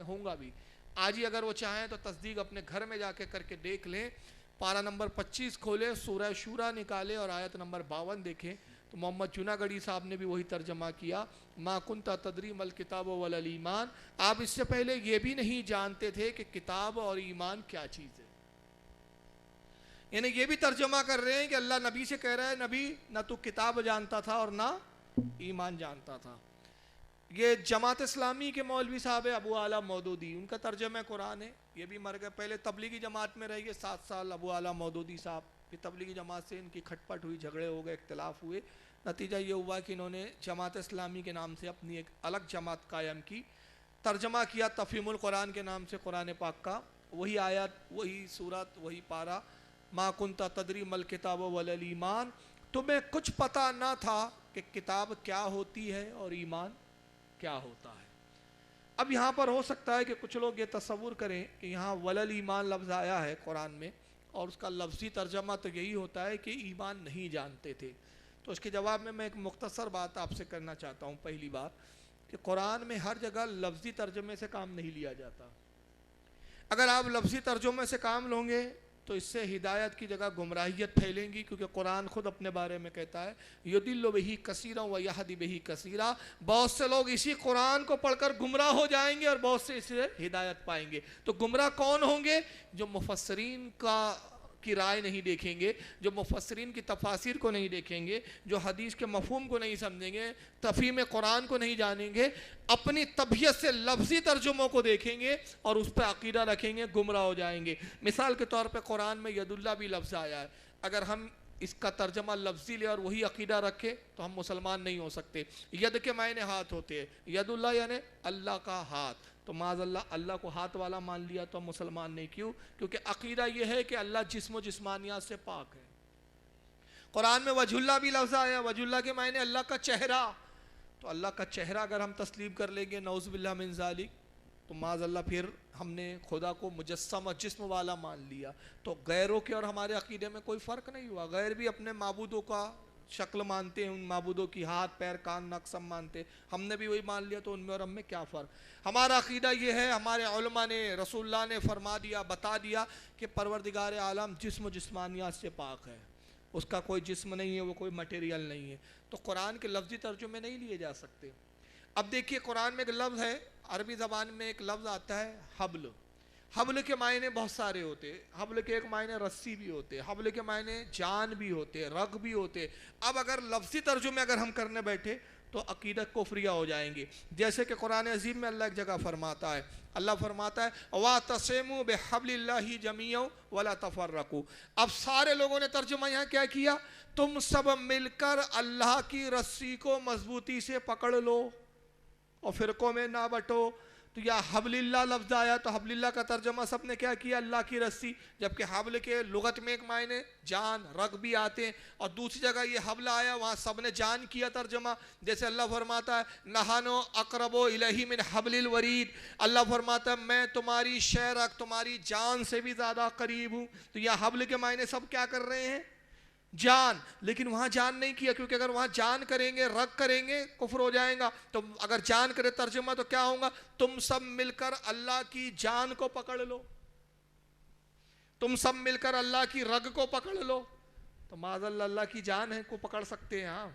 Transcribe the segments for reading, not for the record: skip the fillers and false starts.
होगा भी। आज ही अगर वो चाहें तो तस्दीक अपने घर में जाके करके देख लें। पारा नंबर 25 खोले, सूरह शूरा निकाले और आयत नंबर 52 देखें तो मोहम्मद जूनागढ़ी साहब ने भी वही तर्जमा किया, मा कुंता तदरी मल किताब वल ईमान। आप इससे पहले ये भी नहीं जानते थे कि किताब और ईमान क्या चीज़ है। यानी ये भी तर्जमा कर रहे हैं कि अल्लाह नबी से कह रहा है, नबी ना तू किताब जानता था और ना ईमान जानता था। ये जमात इस्लामी के मौलवी साहब है अबू आला मौदूदी, उनका तर्जमा कुरान है। ये भी मर गए, पहले तबलीगी जमात में रह गए 7 साल अबू आला मौदूदी साहब। फिर तबलीगी जमात से इनकी खटपट हुई, झगड़े हो गए, इख्तलाफ हुए। नतीजा ये हुआ कि इन्होंने जमात इस्लामी के नाम से अपनी एक अलग जमात कायम की। तर्जमा किया तफ़हीमुल कुरान के नाम से कुरान पाक का, वही आयत, वही सूरत, वही पारा, मा कुंता तदरी मल किताब वल ईमान। तुम्हें कुछ पता ना था कि किताब क्या होती है और ईमान क्या होता है। अब यहाँ पर हो सकता है कि कुछ लोग ये तस्वुर करें कि यहाँ वलल ईमान लफ्ज़ आया है कुरान में और उसका लफ्ज़ी तर्जमा तो यही होता है कि ईमान नहीं जानते थे। तो इसके जवाब में मैं एक मुख्तसर बात आपसे करना चाहता हूँ। पहली बात कि कुरान में हर जगह लफ्ज़ी तर्जमे से काम नहीं लिया जाता। अगर आप लफ्ज़ी तर्जुमे से काम लोगे तो इससे हिदायत की जगह गुमराहियत फैलेंगी, क्योंकि कुरान खुद अपने बारे में कहता है युदिल्लु बिही कसीरा व यहदी बिही कसीरा। बहुत से लोग इसी कुरान को पढ़कर गुमराह हो जाएंगे और बहुत से इससे हिदायत पाएंगे। तो गुमराह कौन होंगे? जो मुफस्सिरीन की राय नहीं देखेंगे, जो मुफस्सिरीन की तफासिर को नहीं देखेंगे, जो हदीस के मफहूम को नहीं समझेंगे, तफ़हीम कुरान को नहीं जानेंगे, अपनी तबीयत से लफ्ज़ी तर्जुमों को देखेंगे और उस पर अकीदा रखेंगे, गुमराह हो जाएंगे। मिसाल के तौर पे कुरान में यदुल्ला भी लफ्ज़ आया है, अगर हम इसका तर्जमा लफ्ज़ी ले और वही अकीदा रखे तो हम मुसलमान नहीं हो सकते। यद के मायने हाथ होते हैं, यदुल्ला यानी अल्लाह का हाथ, तो माज़अल्लाह अल्लाह को हाथ वाला मान लिया तो हम मुसलमान नहीं। क्यों? क्योंकि अकीदा यह है कि अल्लाह जिस्म जिस्मानियात से पाक है। कुरान में वजुल्ला भी लफ्ज़ आया, वजुल्ला के मायने अल्लाह का चेहरा, तो अल्लाह का चेहरा अगर हम तस्लीम कर लेंगे नऊज़ बिल्लाह मिन ज़ालिक, तो माज़अल्लाह फिर हमने खुदा को मुजस्सम और जिस्म वाला मान लिया। तो गैरों के और हमारे अकीदे में कोई फ़र्क नहीं हुआ। गैर भी अपने माबूदों का शक्ल मानते हैं, उन माबूदों की हाथ पैर कान नक सब मानते, हमने भी वही मान लिया, तो उनमें और हम में क्या फ़र्क। हमारा अकीदा ये है, हमारे उलमा ने रसूलुल्लाह ने फरमा दिया, बता दिया कि परवरदिगार आलम जिस्म जिस्मानियात से पाक है, उसका कोई जिस्म नहीं है, वो कोई मटेरियल नहीं है। तो कुरान के लफ्ज़ी तर्जुमे नहीं लिए जा सकते। अब देखिए कुरान में एक लफ्ज़ है, अरबी ज़बान में एक लफ्ज़ आता है हब्ल। हब्ल के मायने बहुत सारे होते हैं। हब्ल के एक मायने रस्सी भी होते हैं, हब्ल के मायने जान भी होते हैं, रग भी होते हैं। अब अगर लफ्ज़ी तर्जुमे अगर हम करने बैठे तो अकीदत कुफ्रिया हो जाएंगे। जैसे कि कुरान अज़ीम में अल्लाह एक जगह फरमाता है, अल्लाह फरमाता है वातसिमू बिहब्लिल्लाहि जमीअन वला तफर्रकू। अब सारे लोगों ने तर्जुमा यहाँ क्या किया? तुम सब मिलकर अल्लाह की रस्सी को मजबूती से पकड़ लो और फ़िरक़ों में ना बटो। तो या हब्लिल्लाह लफ्ज़ आया तो हब्लिल्लाह का तर्जमा सब ने क्या किया? अल्लाह की रस्सी, जबकि हब्ल के लुगत में एक मायने जान रग भी आते हैं। और दूसरी जगह ये हब्ल आया, वहाँ सब ने जान किया तर्जमा। जैसे अल्लाह फरमाता है नहानो अक़रबो इलैहि मिन हब्लिल वरीद, अल्लाह फरमाता है मैं तुम्हारी शहरक तुम्हारी जान से भी ज़्यादा करीब हूँ। तो यह हब्ल के मायने सब क्या कर रहे हैं? जान। लेकिन वहां जान नहीं किया, क्योंकि अगर वहां जान करेंगे रग करेंगे कुफ्र हो जाएगा। तो अगर जान करे तर्जुमा तो क्या होगा? तुम सब मिलकर अल्लाह की जान को पकड़ लो, तुम सब मिलकर अल्लाह की रग को पकड़ लो। तो माज़अल्लाह अल्लाह की जान है को पकड़ सकते हैं, हाँ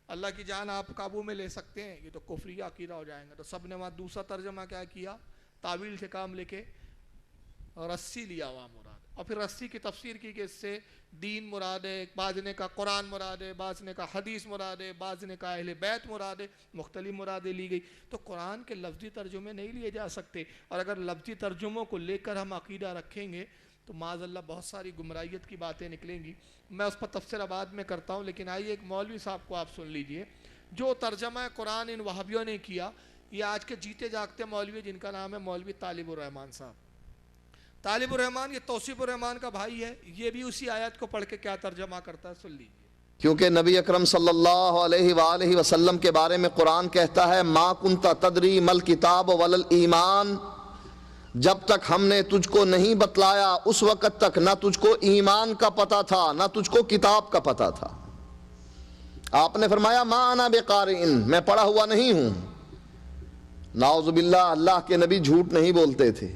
अल्लाह की जान आप काबू में ले सकते हैं, ये तो कुफ्रिया अकीदा हो जाएगा। तो सब ने वहां दूसरा तर्जुमा क्या किया? तावील से काम लेके रस्सी लिया हुआ मुराद, और फिर रस्सी की तफसीर की कि इससे दीन मुराद है, बाज़ ने का कुरान मुराद है, बाज़ ने का हदीस मुराद है, बाज़ ने का अहले बैत मुराद है, मुख्तलिफ मुरादें ली गई। तो कुरान के लफ्ज़ी तर्जुमे नहीं लिए जा सकते। और अगर लफ्ज़ी तर्जुमों को लेकर हम अकीदा रखेंगे तो माज़अल्लाह बहुत सारी गुमराहियत की बातें निकलेंगी। मैं उस पर तफसीर बाद में करता हूँ, लेकिन आइए एक मौलवी साहब को आप सुन लीजिए। जो तर्जमा कुरान इन वहाबियों ने किया, ये आज के जीते जागते मौलवी जिनका नाम है मौलवी तालिबुर रहमान साहब। तालिबुर रहमान ये तौसीफुर रहमान का भाई है, ये भी उसी आयत को पढ़ के क्या तर्जमा करता है, सुन लीजिए। क्योंकि नबी अकरम सल्लल्लाहु अलैहि वसल्लम के बारे में कुरान कहता है मा कुंता तदरी मल किताब वल ईमान, जब तक हमने तुझको नहीं बतलाया उस वक़्त तक ना तुझको ईमान का पता था ना तुझको किताब का पता था। आपने फरमाया मा अना बेक़ारिन, मैं पढ़ा हुआ नहीं हूँ, नाउजुबिल्लाह, अल्लाह के नबी झूठ नहीं बोलते थे।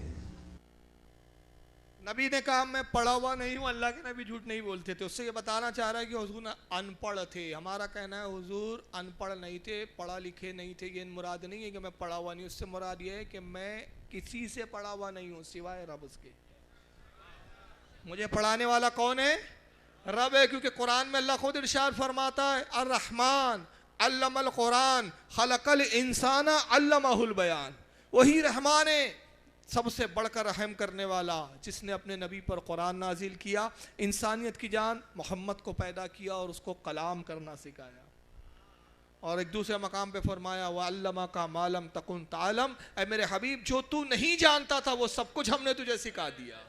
नबी ने कहा मैं पढ़ा हुआ नहीं हूँ, अल्लाह के नबी झूठ नहीं बोलते थे। उससे ये बताना चाह रहा है कि हुजूर अनपढ़ थे। हमारा कहना है हुजूर अनपढ़ नहीं थे, पढ़ा लिखे नहीं थे। ये मुराद नहीं है कि मैं पढ़ा हुआ नहीं, उससे मुराद ये है कि मैं किसी से पढ़ा हुआ नहीं हूँ सिवाय रब उसके। मुझे पढ़ाने वाला कौन है? रब है। क्योंकि कुरान में अल्लाह खुद इरशाद फरमाता है अर्रहमान अल्लमल कुरान खलकल इंसाना अल्लमहुल बयान। वही रहमान है, सबसे बढ़कर रहम करने वाला, जिसने अपने नबी पर कुरान नाजिल किया, इंसानियत की जान मोहम्मद को पैदा किया और उसको कलाम करना सिखाया। और एक दूसरे मकाम पे फरमाया व अल्लमा का मालम तकुन तालम, ऐ मेरे हबीब जो तू नहीं जानता था वो सब कुछ हमने तुझे सिखा दिया।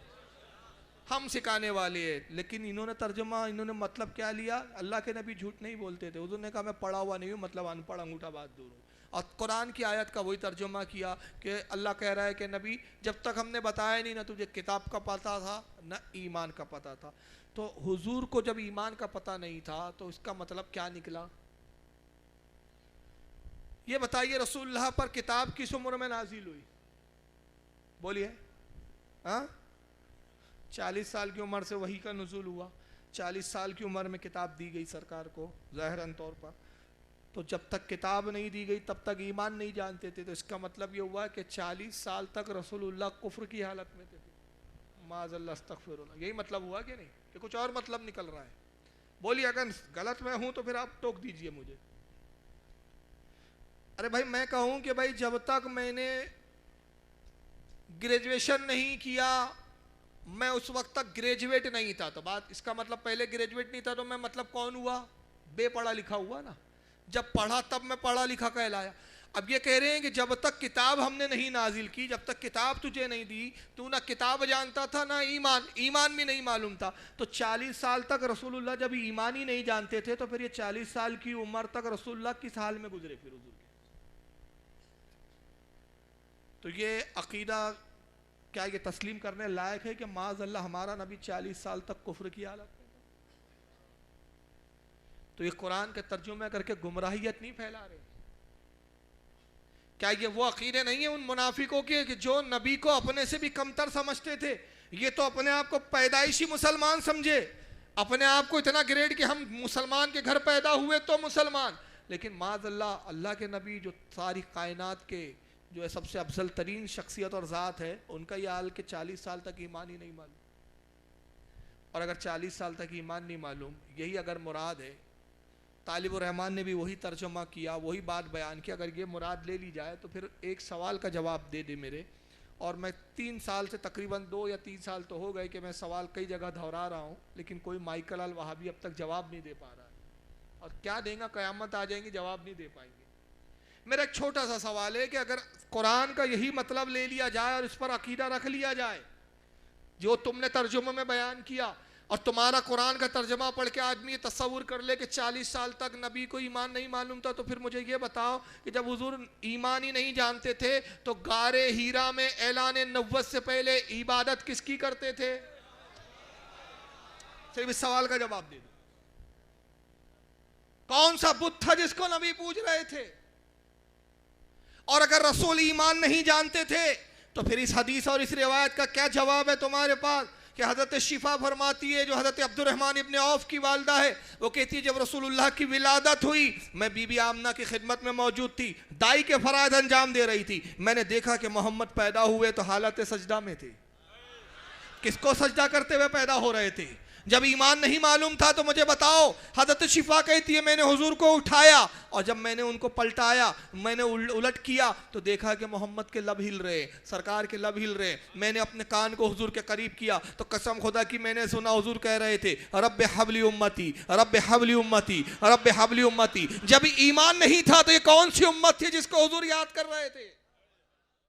हम सिखाने वाले हैं। लेकिन इन्होंने तर्जुमा, इन्होंने मतलब क्या लिया? अल्लाह के नबी झूठ नहीं बोलते थे। हुजूर ने कहा मैं पढ़ा हुआ नहीं हूँ, मतलब अनपढ़ अंगूठा बात दूर हूँ। और कुरान की आयत का वही तर्जुमा किया कि अल्लाह कह रहा है कि नबी जब तक हमने बताया नहीं ना तुझे किताब का पता था ना ईमान का पता था। तो हुजूर को जब ईमान का पता नहीं था तो इसका मतलब क्या निकला? ये बताइए रसूलुल्लाह पर किताब किस उम्र में नाजिल हुई? बोलिए। हाँ, 40 साल की उम्र से वही का नुज़ूल हुआ। 40 साल की उम्र में किताब दी गई सरकार को ज़ाहिरन तौर पर। तो जब तक किताब नहीं दी गई तब तक ईमान नहीं जानते थे। तो इसका मतलब ये हुआ कि 40 साल तक रसूलुल्लाह कुफ्र की हालत में थे। माज़अल्लाह अस्तग़फिरुल्लाह। यही मतलब हुआ कि नहीं, कि कुछ और मतलब निकल रहा है? बोलिए, अगर गलत मैं हूं तो फिर आप टोक दीजिए मुझे। अरे भाई मैं कहूं कि भाई जब तक मैंने ग्रेजुएशन नहीं किया, मैं उस वक्त तक ग्रेजुएट नहीं था। तो बात इसका मतलब पहले ग्रेजुएट नहीं था तो मैं मतलब कौन हुआ? बेपढ़ा लिखा हुआ ना। जब पढ़ा तब मैं पढ़ा लिखा कहलाया। अब ये कह रहे हैं कि जब तक किताब हमने नहीं नाजिल की, जब तक किताब तुझे नहीं दी, तू ना किताब जानता था ना ईमान भी नहीं मालूम था। तो 40 साल तक रसूलुल्लाह जब ईमान ही नहीं जानते थे तो फिर ये 40 साल की उम्र तक रसूलुल्लाह किस हाल में गुजरे फिर हुजूर के? तो ये अकीदा क्या ये तस्लीम करने लायक है कि माज़अल्लाह हमारा नबी 40 साल तक कुफ्र की हालत में? तो ये कुरान के तर्जुमे करके गुमराहियत नहीं फैला रहे? क्या ये वो अकीदे नहीं है उन मुनाफिकों के कि जो नबी को अपने से भी कमतर समझते थे? ये तो अपने आप को पैदाइशी मुसलमान समझे, अपने आप को इतना ग्रेड कि हम मुसलमान के घर पैदा हुए तो मुसलमान। लेकिन माज़अल्लाह अल्लाह के नबी जो सारी कायनात के जो है सबसे अफजल तरीन शख्सियत और ज़ात है, उनका यह हाल कि 40 साल तक ईमान ही नहीं मालूम। और अगर 40 साल तक ईमान नहीं मालूम, यही अगर मुराद है, तालिबुर रहमान ने भी वही तर्जुमा किया, वही बात बयान की, अगर ये मुराद ले ली जाए तो फिर एक सवाल का जवाब दे दे मेरे। और मैं 3 साल से तकरीबन 2 या 3 साल तो हो गए कि मैं सवाल कई जगह दोहरा रहा हूँ, लेकिन कोई माइकल अल वहाबी अब तक जवाब नहीं दे पा रहा है। और क्या देगा, क़यामत आ जाएंगी जवाब नहीं दे पाएंगे। मेरा एक छोटा सा सवाल है कि अगर कुरान का यही मतलब ले लिया जाए और इस पर अकीदा रख लिया जाए जो तुमने तर्जुमे में बयान किया, और तुम्हारा कुरान का तर्जुमा पढ़ के आदमी ये तस्वुर कर ले कि 40 साल तक नबी को ईमान नहीं मालूम था, तो फिर मुझे ये बताओ कि जब हुजूर ईमान ही नहीं जानते थे तो गारे हीरा में ऐलान नबुव्वत से पहले इबादत किसकी करते थे? सिर्फ इस सवाल का जवाब दे दो। कौन सा बुत था जिसको नबी पूज रहे थे? और अगर रसूल ईमान नहीं जानते थे तो फिर इस हदीस और इस रिवायत का क्या जवाब है तुम्हारे पास कि हज़रत शिफा फरमाती है, जो हज़रत अब्दुर्रहमान इब्न औफ की वालदा है, वो कहती है जब रसूलुल्लाह की विलादत हुई मैं बीबी आमना की खिदमत में मौजूद थी, दाई के फराइद अंजाम दे रही थी। मैंने देखा कि मोहम्मद पैदा हुए तो हालत सजदा में थे। किसको सजदा करते हुए पैदा हो रहे थे? जब ईमान नहीं मालूम था तो मुझे बताओ। हज़रत शिफा कहती है मैंने हुजूर को उठाया और जब मैंने उनको पलटाया, मैंने उलट किया तो देखा कि मोहम्मद के लब हिल रहे, सरकार के लब हिल रहे। मैंने अपने कान को हुजूर के करीब किया तो कसम खुदा की मैंने सुना हुजूर कह रहे थे रब्बे हबली उम्मती, रब्बे हबली उम्मती, रब्बे हबली उम्मती। जब ईमान नहीं था तो ये कौन सी उम्मत थी जिसको हुजूर याद कर रहे थे?